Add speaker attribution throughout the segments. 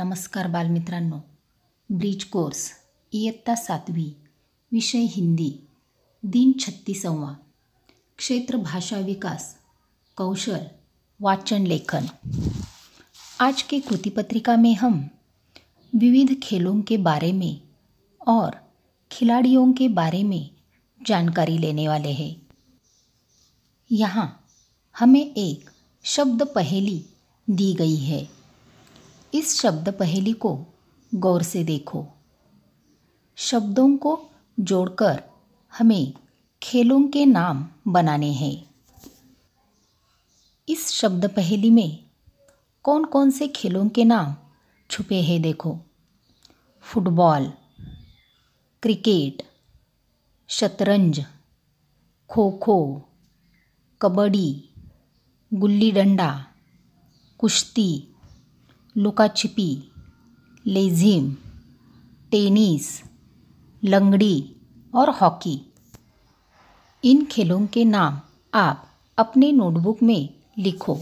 Speaker 1: नमस्कार बालमित्रांनो. Bridge course इयत्ता 7वी, विषय हिंदी, दिन 36वां, क्षेत्र भाषा विकास, कौशल वाचन लेखन. आज के कृति पत्रिका में हम विविध खेलों के बारे में और खिलाड़ियों के बारे में जानकारी लेने वाले हैं. यहाँ हमें एक शब्द पहेली दी गई है. इस शब्द पहेली को गौर से देखो. शब्दों को जोड़कर हमें खेलों के नाम बनाने हैं. इस शब्द पहेली में कौन कौन से खेलों के नाम छुपे हैं देखो. फुटबॉल, क्रिकेट, शतरंज, खो खो, कबड्डी, गुल्ली डंडा, कुश्ती, लुकाछिपी, लेझिम, टेनिस, लंगड़ी और हॉकी. इन खेलों के नाम आप अपने नोटबुक में लिखो.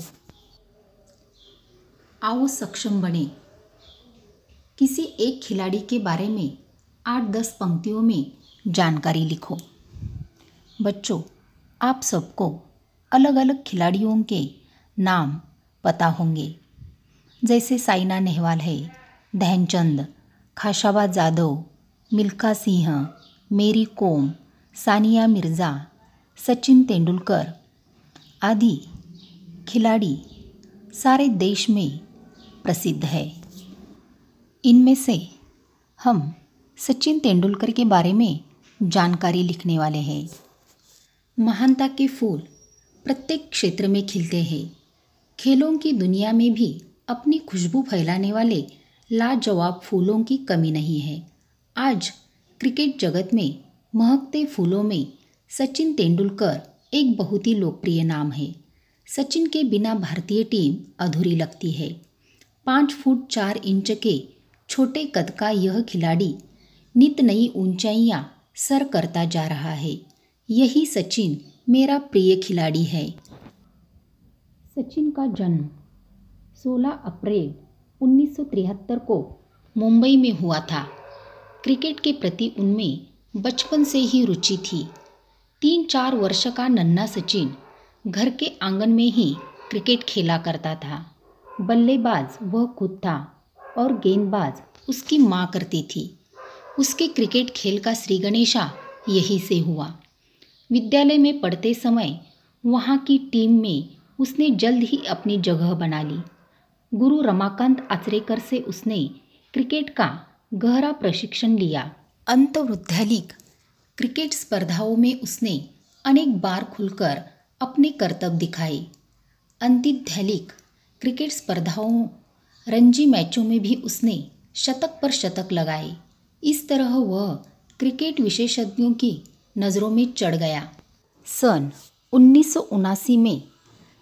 Speaker 1: आओ सक्षम बने. किसी एक खिलाड़ी के बारे में 8-10 पंक्तियों में जानकारी लिखो. बच्चों, आप सबको अलग अलग खिलाड़ियों के नाम पता होंगे, जैसे साइना नेहवाल है, ध्यानचंद, खाशाबा जाधव, मिल्खा सिंह, मेरी कोम, सानिया मिर्ज़ा, सचिन तेंदुलकर आदि खिलाड़ी सारे देश में प्रसिद्ध है. इनमें से हम सचिन तेंदुलकर के बारे में जानकारी लिखने वाले हैं. महानता के फूल प्रत्येक क्षेत्र में खिलते हैं. खेलों की दुनिया में भी अपनी खुशबू फैलाने वाले लाजवाब फूलों की कमी नहीं है. आज क्रिकेट जगत में महकते फूलों में सचिन तेंदुलकर एक बहुत ही लोकप्रिय नाम है. सचिन के बिना भारतीय टीम अधूरी लगती है. 5 फुट 4 इंच के छोटे कद का यह खिलाड़ी नित नई ऊंचाइयां सर करता जा रहा है. यही सचिन मेरा प्रिय खिलाड़ी है. सचिन का जन्म 16 अप्रैल 1973 को मुंबई में हुआ था. क्रिकेट के प्रति उनमें बचपन से ही रुचि थी. 3-4 वर्ष का नन्हा सचिन घर के आंगन में ही क्रिकेट खेला करता था. बल्लेबाज वह खुद था और गेंदबाज उसकी माँ करती थी. उसके क्रिकेट खेल का श्री गणेशा यही से हुआ. विद्यालय में पढ़ते समय वहाँ की टीम में उसने जल्द ही अपनी जगह बना ली. गुरु रमाकांत आचरेकर से उसने क्रिकेट का गहरा प्रशिक्षण लिया. अंतर्विद्यालयिक क्रिकेट स्पर्धाओं में उसने अनेक बार खुलकर अपने करतब दिखाए. अंतर्विद्यालयिक क्रिकेट स्पर्धाओं, रणजी मैचों में भी उसने शतक पर शतक लगाए. इस तरह वह क्रिकेट विशेषज्ञों की नज़रों में चढ़ गया. सन 1979 में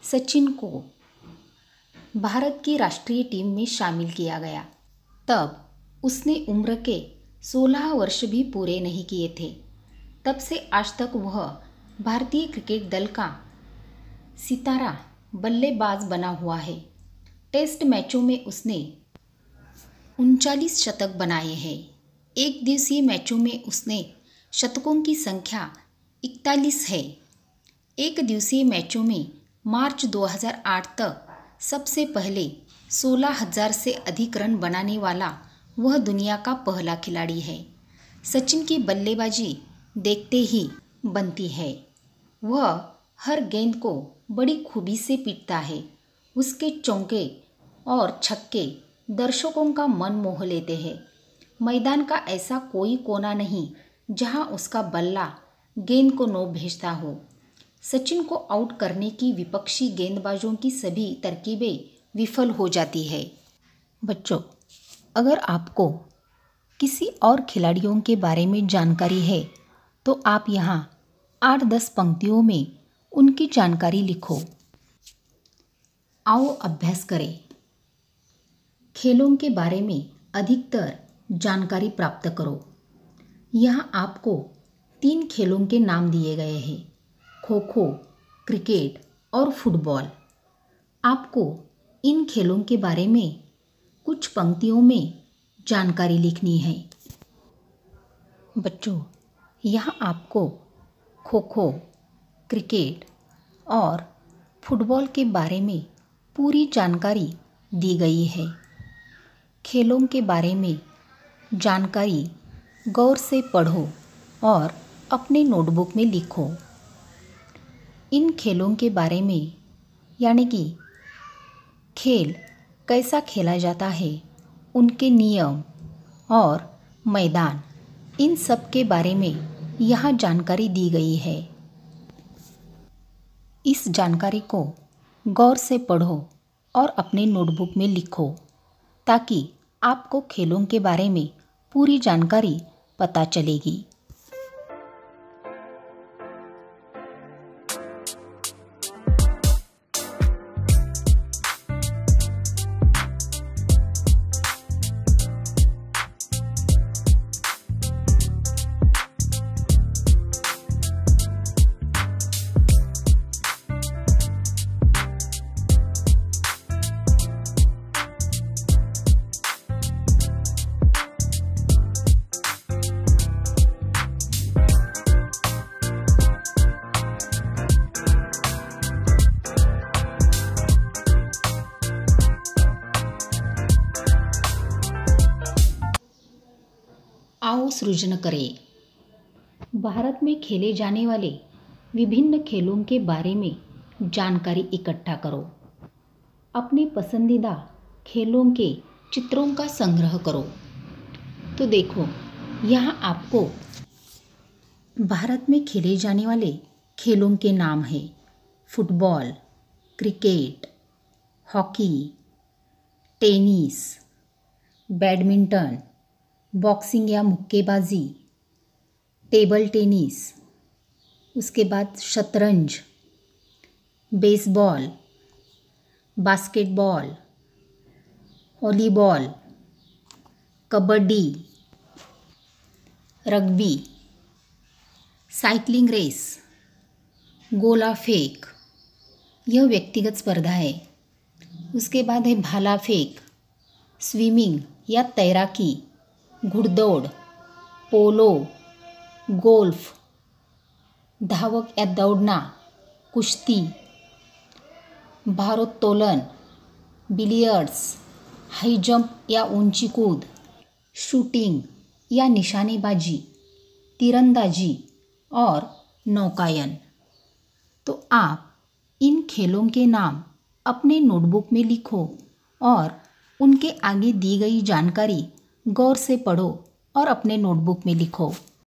Speaker 1: सचिन को भारत की राष्ट्रीय टीम में शामिल किया गया. तब उसने उम्र के 16 वर्ष भी पूरे नहीं किए थे. तब से आज तक वह भारतीय क्रिकेट दल का सितारा बल्लेबाज बना हुआ है. टेस्ट मैचों में उसने 39 शतक बनाए हैं. एक दिवसीय मैचों में उसने शतकों की संख्या 41 है. एक दिवसीय मैचों में मार्च 2008 तक सबसे पहले 16,000 से अधिक रन बनाने वाला वह दुनिया का पहला खिलाड़ी है. सचिन की बल्लेबाजी देखते ही बनती है. वह हर गेंद को बड़ी खूबी से पीटता है. उसके चौके और छक्के दर्शकों का मन मोह लेते हैं. मैदान का ऐसा कोई कोना नहीं जहां उसका बल्ला गेंद को नोक भेजता हो. सचिन को आउट करने की विपक्षी गेंदबाजों की सभी तरकीबें विफल हो जाती है. बच्चों, अगर आपको किसी और खिलाड़ियों के बारे में जानकारी है तो आप यहाँ 8-10 पंक्तियों में उनकी जानकारी लिखो. आओ अभ्यास करें. खेलों के बारे में अधिकतर जानकारी प्राप्त करो. यहाँ आपको 3 खेलों के नाम दिए गए हैं: खो खो, क्रिकेट और फुटबॉल. आपको इन खेलों के बारे में कुछ पंक्तियों में जानकारी लिखनी है। बच्चों, यहाँ आपको खो खो, क्रिकेट और फुटबॉल के बारे में पूरी जानकारी दी गई है। खेलों के बारे में जानकारी गौर से पढ़ो और अपने नोटबुक में लिखो। इन खेलों के बारे में यानी कि खेल कैसा खेला जाता है, उनके नियम और मैदान, इन सब के बारे में यहाँ जानकारी दी गई है। इस जानकारी को गौर से पढ़ो और अपने नोटबुक में लिखो ताकि आपको खेलों के बारे में पूरी जानकारी पता चलेगी। आओ सृजन करें। भारत में खेले जाने वाले विभिन्न खेलों के बारे में जानकारी इकट्ठा करो। अपने पसंदीदा खेलों के चित्रों का संग्रह करो। तो देखो, यहाँ आपको भारत में खेले जाने वाले खेलों के नाम हैं football, cricket, hockey, tennis, badminton, boxing या मुक्केबाजी, टेबल टेनिस, उसके बाद शतरंज, baseball, basketball, volleyball, kabaddi, rugby, cycling race, गोला फेंक, यह व्यक्तिगत स्पर्धा है। उसके बाद है भाला फेंक, स्विमिंग या तैराकी, घुड़दौड़, पोलो, गोल्फ, धावक या दौड़ना, कुश्ती, भारोत्तोलन, बिलियर्ड्स, हाई जंप या ऊंची कूद, शूटिंग या निशानेबाजी, तीरंदाजी और नौकायन। तो आप इन खेलों के नाम अपने नोटबुक में लिखो और उनके आगे दी गई जानकारी गौर से पढ़ो और अपने नोटबुक में लिखो।